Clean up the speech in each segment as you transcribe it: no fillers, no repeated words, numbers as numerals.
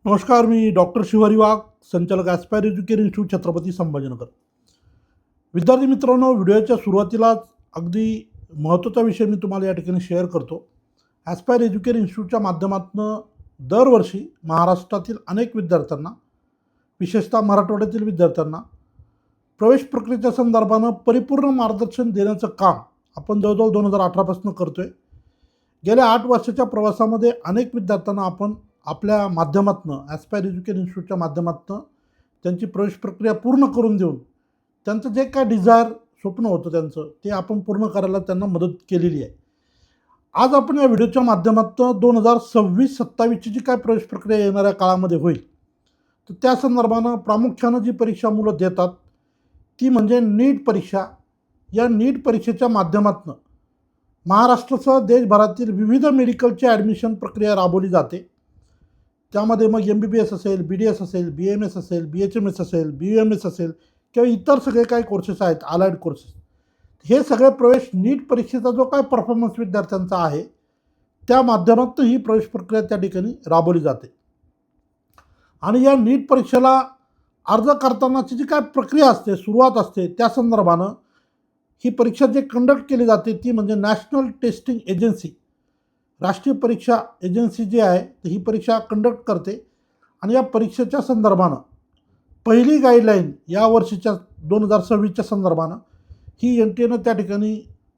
नमस्कार, मी डॉक्टर शिवारी वाघ, संचालक aspire education institute, Chhatrapati Sambhajinagar. विद्यार्थी मित्रांनो, व्हिडिओच्या सुरुवातीलाच अगदी महत्त्वाचा विषय मी तुम्हाला या ठिकाणी शेअर करतो. ॲस्पायर एज्युकेशन इन्स्टिट्यूटच्या माध्यमातून दरवर्षी महाराष्ट्रातील अनेक विद्यार्थ्यांना, विशेषतः मराठवाड्यातील विद्यार्थ्यांना प्रवेश प्रक्रियेच्या संदर्भानं परिपूर्ण मार्गदर्शन देण्याचं काम आपण जवळजवळ 2018 पासून करतो आहे. गेल्या 8 वर्षाच्या प्रवासामध्ये अनेक विद्यार्थ्यांना आपण आपल्या माध्यमातून, ॲस्पायर एज्युकेशन इन्स्टिट्यूटच्या माध्यमातून त्यांची प्रवेश प्रक्रिया पूर्ण करून देऊन त्यांचं जे काय डिझायर, स्वप्न होतं त्यांचं, ते आपण पूर्ण करायला त्यांना मदत केलेली आहे. आज आपण या व्हिडिओच्या माध्यमातून 2026-27ची जी काय प्रवेश प्रक्रिया येणाऱ्या काळामध्ये होईल, तर त्या संदर्भानं प्रामुख्यानं जी परीक्षा मुलं देतात ती म्हणजे नीट परीक्षा. या नीट परीक्षेच्या माध्यमातून महाराष्ट्रासह देशभरातील विविध मेडिकलची ॲडमिशन प्रक्रिया राबवली जाते. त्यामध्ये मग MBBS असेल, BDS असेल, BMS असेल, BHMS असेल, BUMS असेल किंवा इतर सगळे काही कोर्सेस आहेत, अलाइड कोर्सेस, हे सगळे प्रवेश नीट परीक्षेचा जो काय परफॉर्मन्स विद्यार्थ्यांचा आहे त्या माध्यमातून ही प्रवेश प्रक्रिया त्या ठिकाणी राबवली जाते. आणि या नीट परीक्षेला अर्ज करतानाची जी काय प्रक्रिया असते, सुरुवात असते, त्या संदर्भानं ही परीक्षा जे कंडक्ट केली जाते ती म्हणजे नॅशनल टेस्टिंग एजन्सी, राष्ट्रीय परीक्षा एजन्सी जी आहे तर ही परीक्षा कंडक्ट करते. आणि या परीक्षेच्या संदर्भानं पहिली गाईडलाईन या वर्षीच्या 2026च्या संदर्भानं ही NTA त्या ठिकाणी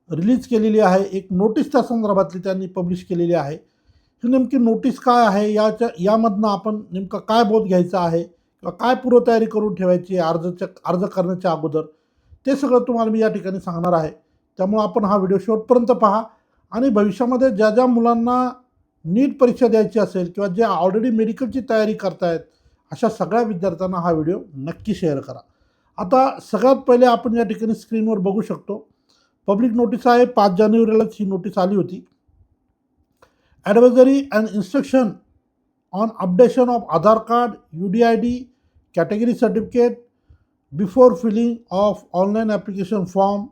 रिलीज केलेली आहे. एक नोटीस त्या संदर्भातली त्यांनी पब्लिश केलेली आहे. ही नेमकी नोटीस काय आहे, यामधनं आपण नेमका काय बोध घ्यायचा आहे किंवा काय पूर्वतयारी करून ठेवायची आहे अर्ज करण्याच्या अगोदर, ते सगळं तुम्हाला मी या ठिकाणी सांगणार आहे. त्यामुळं आपण हा व्हिडिओ शेवटपर्यंत पहा आणि भविष्यामध्ये ज्या ज्या मुलांना नीट परीक्षा द्यायची असेल किंवा जे ऑलरेडी मेडिकलची तयारी करतायत अशा सगळ्या विद्यार्थ्यांना हा व्हिडिओ नक्की शेअर करा. आता सगळ्यात पहिले आपण या ठिकाणी स्क्रीनवर बघू शकतो, पब्लिक नोटीस आहे. 5 जानेवारीलाच ही नोटीस आली होती. Advisory and instruction on updation of Aadhaar card, UDID, category certificate before filling of online application form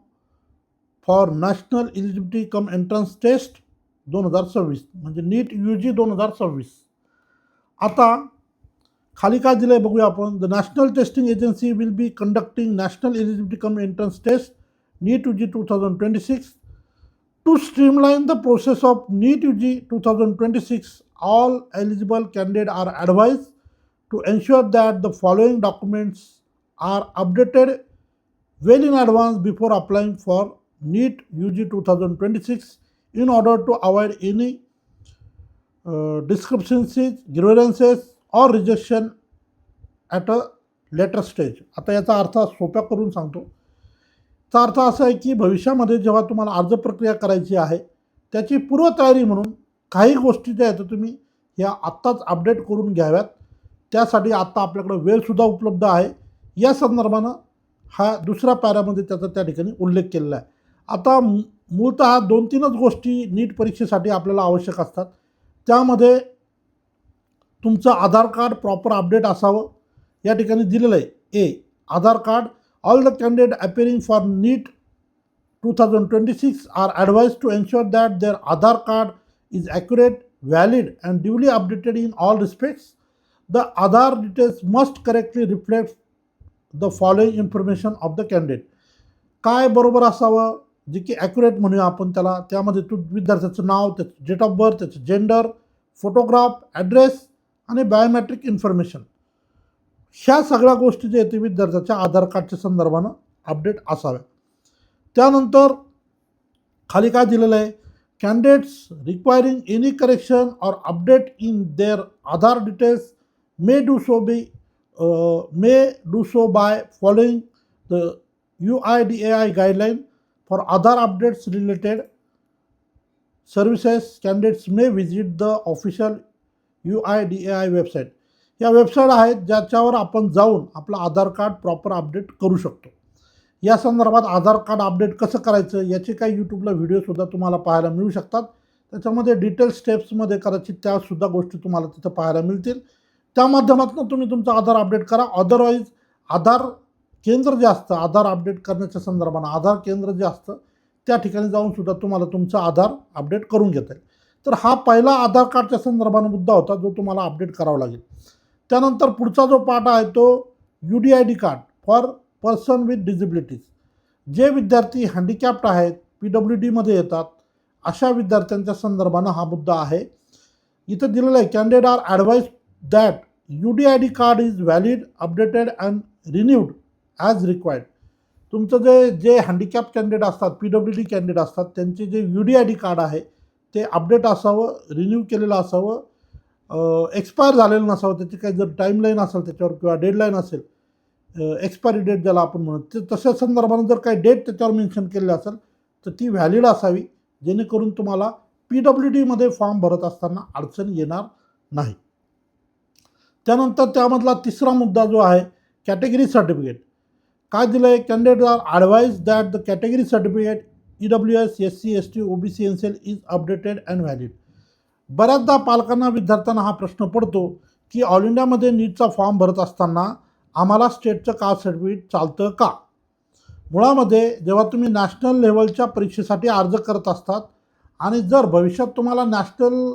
for national eligibility cum entrance test 2026, म्हणजे नीट UG 2026. आता खाली काय दिलं आहे बघूया आपण. The national testing agency will be conducting national eligibility cum entrance test NEET UG 2026 to streamline the process of NEET UG 2026. All eligible candidate are advised to ensure that the following documents are updated well in advance before applying for NEET UG 2026 in order to avoid any discrepancies, grievances or rejection at a later stage. आता याचा अर्थ सोप्या करून सांगतो. याचा अर्थ असा आहे की भविष्यामध्ये जेव्हा तुम्हाला अर्ज प्रक्रिया करायची आहे त्याची पूर्वतयारी म्हणून काही गोष्टी ज्या आहेत तुम्ही ह्या आत्ताच अपडेट करून घ्याव्यात. त्यासाठी आत्ता आपल्याकडे वेळसुद्धा उपलब्ध आहे. या संदर्भानं हा दुसऱ्या पॅरामध्ये त्याचा त्या ठिकाणी उल्लेख केलेला आहे. आता मूलतः 2-3च गोष्टी नीट परीक्षेसाठी आपल्याला आवश्यक असतात. त्यामध्ये तुमचं आधार कार्ड प्रॉपर अपडेट असावं. या ठिकाणी दिलेलं आहे Aadhaar card. All the candidate appearing for NEET 2026 are advised to ensure that their Aadhaar card is accurate, valid and duly updated in all respects. The Aadhaar details must correctly reflect the following information of the candidate. काय बरोबर असावं, जे की accurate म्हणूया आपण त्याला. त्यामध्ये विद्यार्थ्याचं नाव, त्याचं डेट ऑफ बर्थ, त्याचं जेंडर, फोटोग्राफ, ॲड्रेस आणि बायोमेट्रिक इन्फॉर्मेशन, ह्या सगळ्या गोष्टी जे आहेत ते विद्यार्थ्याच्या आधार कार्डच्या संदर्भानं अपडेट असाव्या. त्यानंतर खाली काय दिलेलं आहे, candidates requiring any correction or update in their Aadhaar details may do so by following the UIDAI guideline for other updates related services. Candidates may visit the official UIDAI website. या website आहेत ज्याच्यावर आपण जाऊन आपलं आधार card proper update करू शकतो. या संदर्भात आधार कार्ड अपडेट कसं करायचं याचे काही यूट्यूबला व्हिडिओसुद्धा तुम्हाला पाहायला मिळू शकतात. त्याच्यामध्ये डिटेल स्टेप्समध्ये कदाचित त्यासुद्धा गोष्टी तुम्हाला तिथं पाहायला मिळतील. त्या माध्यमातून तुम्ही तुमचं आधार अपडेट करा. अदरवाईज आधार केंद्र जे असतं आधार अपडेट करण्याच्या संदर्भानं, आधार केंद्र जे असतं त्या ठिकाणी जाऊनसुद्धा तुम्हाला तुमचा आधार अपडेट करून घेता येईल. तर हा पहिला आधार कार्डच्या संदर्भानं मुद्दा होता जो तुम्हाला अपडेट करावा लागेल. त्यानंतर पुढचा जो पार्ट आहे तो UDID card for person with disabilities. जे विद्यार्थी हँडिकॅप्ड आहेत, PWDमध्ये येतात, अशा विद्यार्थ्यांच्या संदर्भानं हा मुद्दा आहे. इथं दिलेलं आहे candidate are advise that UDID card is valid, updated and renewed as required. तुमचं जे हँडिकॅप कॅन्डिडेट असतात, PWD कॅन्डिडेट असतात, त्यांचे जे UDID कार्ड आहे ते अपडेट असावं, रिन्यू केलेलं असावं, एक्सपायर झालेलं नसावं. त्याची काही जर टाईमलाईन असेल त्याच्यावर किंवा डेडलाईन असेल, एक्सपायरी डेट ज्याला आपण म्हणतो, ते तशा संदर्भानं जर काही डेट त्याच्यावर मेन्शन केलेली असेल तर ती व्हॅलिड असावी, जेणेकरून तुम्हाला PWDमध्ये फॉर्म भरत असताना अडचण येणार नाही. त्यानंतर त्यामधला तिसरा मुद्दा जो आहे कॅटेगरी सर्टिफिकेट. काय दिलं आहे? Candidate are advise that the category certificate EWS, SC, ST, OBC, NCL is updated and valid. बऱ्याचदा पालकांना, विद्यार्थ्यांना हा प्रश्न पडतो की ऑल इंडियामध्ये नीटचा फॉर्म भरत असताना आम्हाला स्टेटचं कास्ट सर्टिफिकेट चालतं का? मुळामध्ये जेव्हा तुम्ही नॅशनल लेवलच्या परीक्षेसाठी अर्ज करत असतात आणि जर भविष्यात तुम्हाला नॅशनल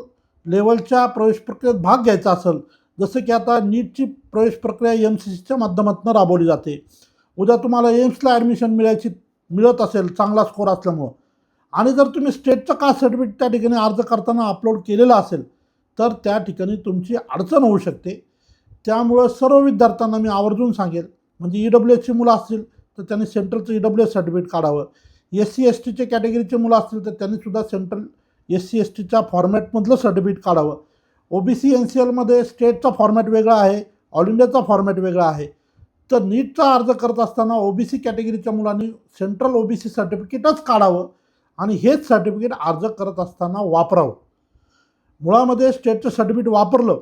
लेवलच्या प्रवेश प्रक्रियेत भाग घ्यायचा असेल, जसं की आता नीटची प्रवेश प्रक्रिया MCCच्या माध्यमातून राबवली जाते, उद्या तुम्हाला एम्सला ॲडमिशन मिळत असेल चांगला स्कोर असल्यामुळं, आणि जर तुम्ही स्टेटचं कास्ट सर्टिफिकेट त्या ठिकाणी अर्ज करताना अपलोड केलेलं असेल तर त्या ठिकाणी तुमची अडचण होऊ शकते. त्यामुळं सर्व विद्यार्थ्यांना मी आवर्जून सांगेल, म्हणजे EWSची मुलं असतील तर त्यांनी सेंट्रलचं EWS सर्टिफिकेट काढावं, SC STचे कॅटेगरीचे मुलं असतील तर त्यांनीसुद्धा सेंट्रल SC STच्या फॉर्मॅटमधलं सर्टिफिकेट काढावं. OBC NCLमध्ये स्टेटचा फॉर्मॅट वेगळा आहे, ऑल इंडियाचा फॉर्मॅट वेगळा आहे. तर नीटचा अर्ज करत असताना OBC कॅटेगरीच्या मुलांनी सेंट्रल OBC सर्टिफिकेटच काढावं आणि हेच सर्टिफिकेट अर्ज करत असताना वापरावं. मुळामध्ये स्टेटचं सर्टिफिकेट वापरलं,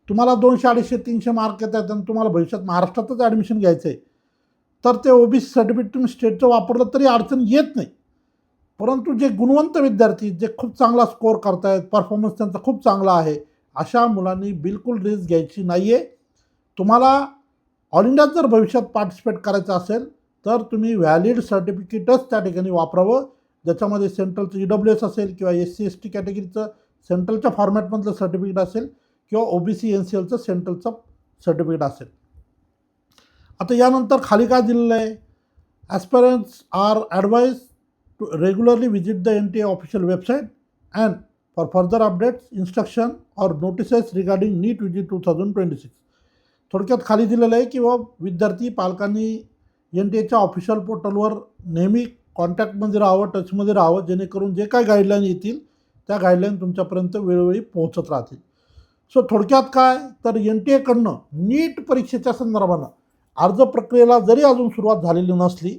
तुम्हाला 200, 250, 300 मार्क येतात आणि तुम्हाला भविष्यात महाराष्ट्रातच ॲडमिशन घ्यायचं आहे, तर ते OBC सर्टिफिकेट तुम्ही स्टेटचं वापरलं तरी अडचण येत नाही. परंतु जे गुणवंत विद्यार्थी, जे खूप चांगला स्कोअर करतायत, परफॉर्मन्स त्यांचा खूप चांगला आहे, अशा मुलांनी बिलकुल रिस्क घ्यायची नाही आहे. तुम्हाला ऑल इंडियात जर भविष्यात पार्टिसिपेट करायचं असेल तर तुम्ही व्हॅलिड सर्टिफिकेटच त्या ठिकाणी वापरावं, ज्याच्यामध्ये सेंट्रलचं EWS असेल किंवा SC ST कॅटेगरीचं सेंट्रलच्या फॉर्मॅटमधलं सर्टिफिकेट असेल किंवा OBC NCLचं सेंट्रलचं सर्टिफिकेट असेल. आता यानंतर खाली काय दिलेलं आहे? Aspirants are advise to regularly visit the NTA official website and for further updates, instruction और नोटिसेस रिगार्डिंग नीट UG 2026. थोडक्यात खाली दिलेलं आहे की विद्यार्थी पालकांनी NTAच्या ऑफिशियल पोर्टलवर नेहमी कॉन्टॅक्टमध्ये राहावं, टचमध्ये राहावं, जेणेकरून जे काय गाईडलाईन येतील त्या गाईडलाईन तुमच्यापर्यंत वेळोवेळी पोहोचत राहतील. सो थोडक्यात काय तर NTAकडनं नीट परीक्षेच्या संदर्भानं अर्ज प्रक्रियेला जरी अजून सुरुवात झालेली नसली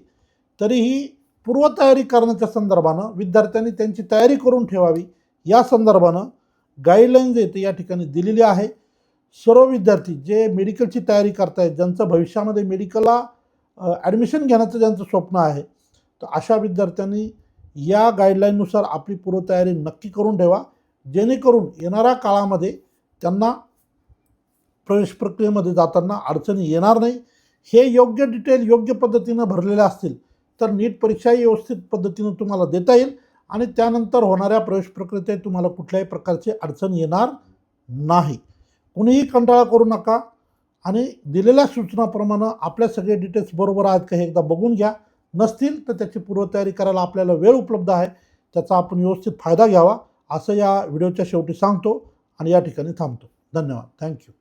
तरीही पूर्वतयारी करण्याच्या संदर्भानं विद्यार्थ्यांनी त्यांची तयारी करून ठेवावी, या संदर्भानं गाईडलाईन्स येते या ठिकाणी दिलेली आहे. सर्व विद्यार्थी जे मेडिकलची तयारी करतायत, ज्यांचं भविष्यामध्ये मेडिकलला ॲडमिशन घेण्याचं ज्यांचं स्वप्न आहे, तर अशा विद्यार्थ्यांनी या गाईडलाईननुसार आपली पूर्वतयारी नक्की करून ठेवा, जेणेकरून येणाऱ्या काळामध्ये त्यांना प्रवेश प्रक्रियेमध्ये जाताना अडचणी येणार नाही. हे योग्य डिटेल योग्य पद्धतीनं भरलेले असतील तर नीट परीक्षाही व्यवस्थित पद्धतीनं तुम्हाला देता येईल आणि त्यानंतर होणाऱ्या प्रवेश प्रक्रियेत तुम्हाला कुठल्याही प्रकारची अडचण येणार नाही. कुणीही कंटाळा करू नका आणि दिलेल्या सूचनाप्रमाणे आपल्या सगळे डिटेल्स बरोबर आहेत का हे एकदा बघून घ्या. नसतील तर त्याची पूर्वतयारी करायला आपल्याला वेळ उपलब्ध आहे, त्याचा आपण व्यवस्थित फायदा घ्यावा असं या व्हिडिओच्या शेवटी सांगतो आणि या ठिकाणी थांबतो. धन्यवाद. थँक्यू.